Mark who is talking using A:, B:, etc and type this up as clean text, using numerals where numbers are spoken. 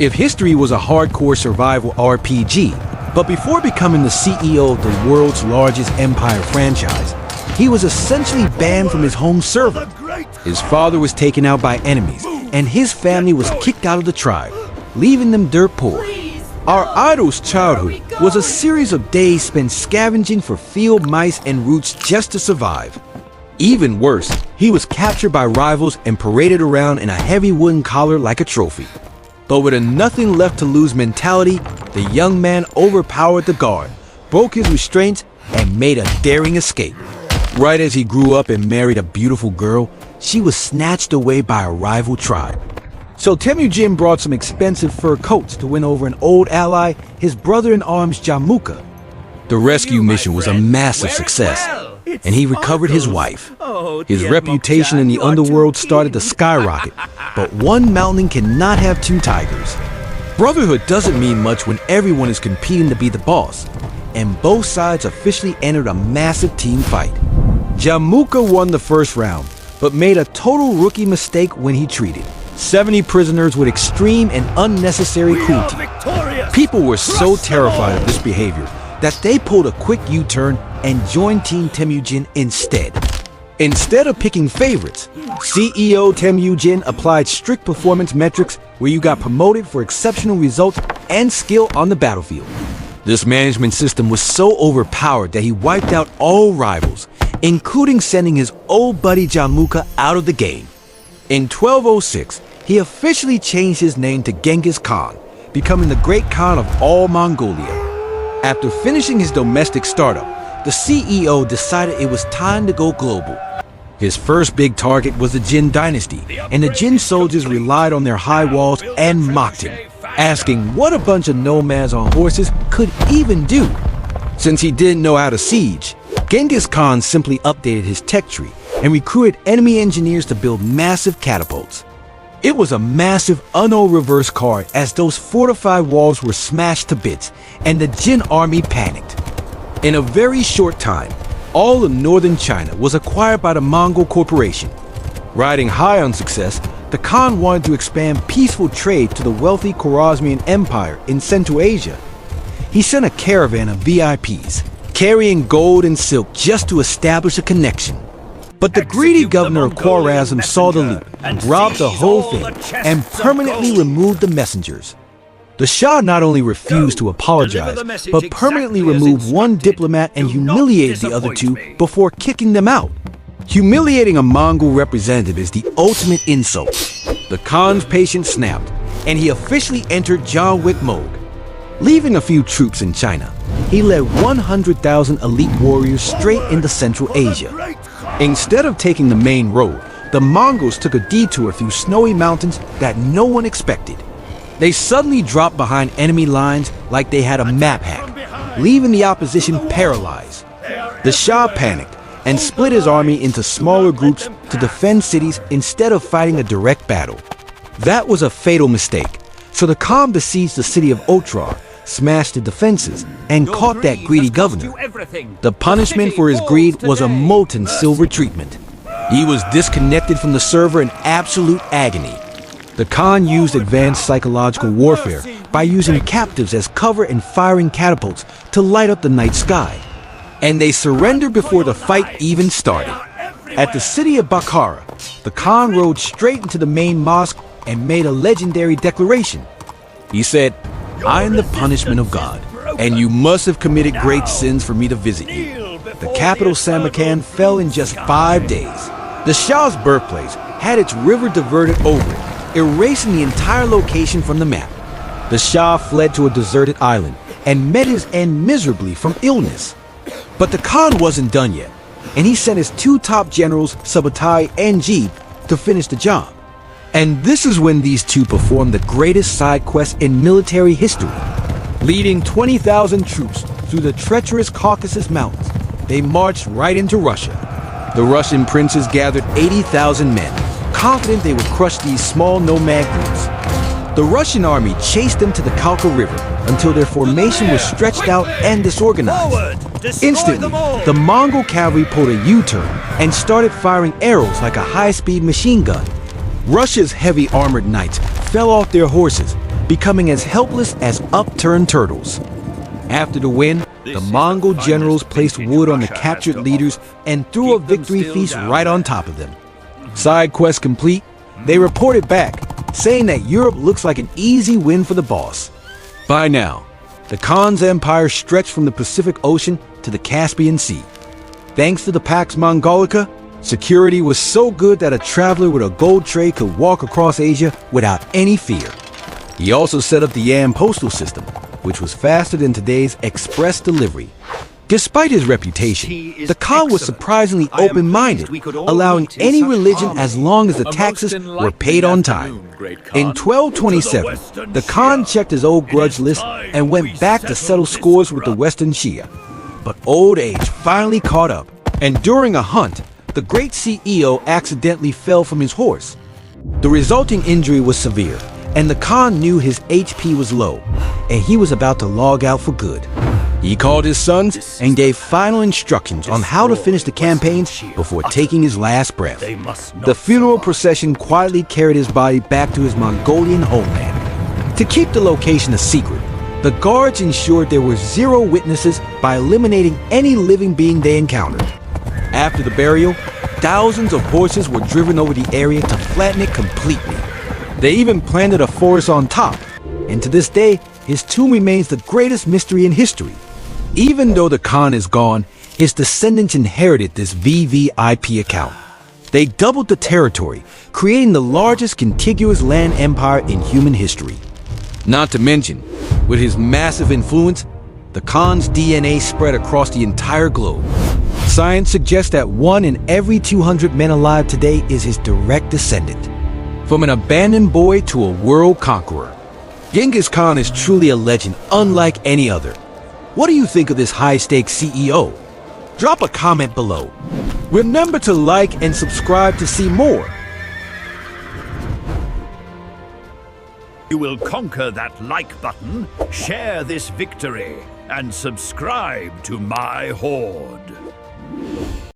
A: If history was a hardcore survival RPG, but before becoming the CEO of the world's largest empire franchise, he was essentially banned from his home server. His father was taken out by enemies, and his family was kicked out of the tribe, leaving them dirt poor. Our idol's childhood was a series of days spent scavenging for field mice and roots just to survive. Even worse, he was captured by rivals and paraded around in a heavy wooden collar like a trophy. But with a nothing left to lose mentality, the young man overpowered the guard, broke his restraints, and made a daring escape. Right as he grew up and married a beautiful girl, she was snatched away by a rival tribe. So Temujin brought some expensive fur coats to win over an old ally, his brother-in-arms Jamuka. The rescue mission was a massive success, and he recovered his wife. His reputation in the underworld started to skyrocket, but one mountain cannot have two tigers. Brotherhood doesn't mean much when everyone is competing to be the boss, and both sides officially entered a massive team fight. Jamuka won the first round, but made a total rookie mistake when he treated 70 prisoners with extreme and unnecessary cruelty. People were so terrified of this behavior that they pulled a quick U-turn and joined Team Temujin instead. Instead of picking favorites, CEO Temujin applied strict performance metrics where you got promoted for exceptional results and skill on the battlefield. This management system was so overpowered that he wiped out all rivals, including sending his old buddy Jamuka out of the game. In 1206, he officially changed his name to Genghis Khan, becoming the Great Khan of all Mongolia. After finishing his domestic startup, the CEO decided it was time to go global. His first big target was the Jin Dynasty, and the Jin soldiers relied on their high walls and mocked him, asking what a bunch of nomads on horses could even do. Since he didn't know how to siege, Genghis Khan simply updated his tech tree and recruited enemy engineers to build massive catapults. It was a massive Uno reverse card as those fortified walls were smashed to bits and the Jin army panicked. In a very short time, all of northern China was acquired by the Mongol Corporation. Riding high on success, the Khan wanted to expand peaceful trade to the wealthy Khwarezmian Empire in Central Asia. He sent a caravan of VIPs, carrying gold and silk just to establish a connection. But the greedy governor of Khwarezm saw the loot, robbed the whole thing, and permanently removed the messengers. The Shah not only refused to apologize, but permanently removed one diplomat and humiliated the other two before kicking them out. Humiliating a Mongol representative is the ultimate insult. The Khan's patience snapped, and he officially entered John Wick mode. Leaving a few troops in China, he led 100,000 elite warriors straight into Central Asia. Instead of taking the main road, the Mongols took a detour through snowy mountains that no one expected. They suddenly dropped behind enemy lines like they had a map hack, leaving the opposition paralyzed. The Shah panicked and split his army into smaller groups to defend cities instead of fighting a direct battle. That was a fatal mistake, so the Khan besieged the city of Otrar, smashed the defenses, and caught that greedy governor. The punishment for his greed was a molten silver treatment. He was disconnected from the server in absolute agony. The Khan used advanced psychological warfare by using captives as cover and firing catapults to light up the night sky. And they surrendered before the fight even started. At the city of Bukhara, the Khan rode straight into the main mosque and made a legendary declaration. He said, "I am the punishment of God, and you must have committed great sins for me to visit you." The capital Samarkand fell in just 5 days. The Shah's birthplace had its river diverted over it, erasing the entire location from the map. The Shah fled to a deserted island and met his end miserably from illness. But the Khan wasn't done yet, and he sent his 2 top generals, Subutai and Jeeb, to finish the job. And this is when these two performed the greatest side quest in military history. Leading 20,000 troops through the treacherous Caucasus Mountains, they marched right into Russia. The Russian princes gathered 80,000 men, confident they would crush these small nomad groups. The Russian army chased them to the Kalka River until their formation was stretched out and disorganized. Instantly, the Mongol cavalry pulled a U-turn and started firing arrows like a high-speed machine gun. Russia's heavy armored knights fell off their horses, becoming as helpless as upturned turtles. After the win, the Mongol generals placed wood on the captured leaders and threw a victory feast right on top of them. Side quest complete, they reported back, saying that Europe looks like an easy win for the boss. By now, the Khan's empire stretched from the Pacific Ocean to the Caspian Sea. Thanks to the Pax Mongolica, security was so good that a traveler with a gold tray could walk across Asia without any fear. He also set up the Yan postal system, which was faster than today's express delivery. Despite his reputation, the Khan was surprisingly open-minded, allowing any religion as long as the taxes were paid on time. In 1227, the Khan checked his old grudge list and went back to settle scores with the Western Shia. But old age finally caught up, and during a hunt, the great CEO accidentally fell from his horse. The resulting injury was severe, and the Khan knew his HP was low, and he was about to log out for good. He called his sons and gave final instructions on how to finish the campaign before taking his last breath. The funeral procession quietly carried his body back to his Mongolian homeland. To keep the location a secret, the guards ensured there were 0 witnesses by eliminating any living being they encountered. After the burial, thousands of horses were driven over the area to flatten it completely. They even planted a forest on top, and to this day, his tomb remains the greatest mystery in history. Even though the Khan is gone, his descendants inherited this VVIP account. They doubled the territory, creating the largest contiguous land empire in human history. Not to mention, with his massive influence, the Khan's DNA spread across the entire globe. Science suggests that 1 in every 200 men alive today is his direct descendant. From an abandoned boy to a world conqueror, Genghis Khan is truly a legend unlike any other. What do you think of this high-stakes CEO? Drop a comment below. Remember to like and subscribe to see more.
B: You will conquer that like button, share this victory, and subscribe to my horde.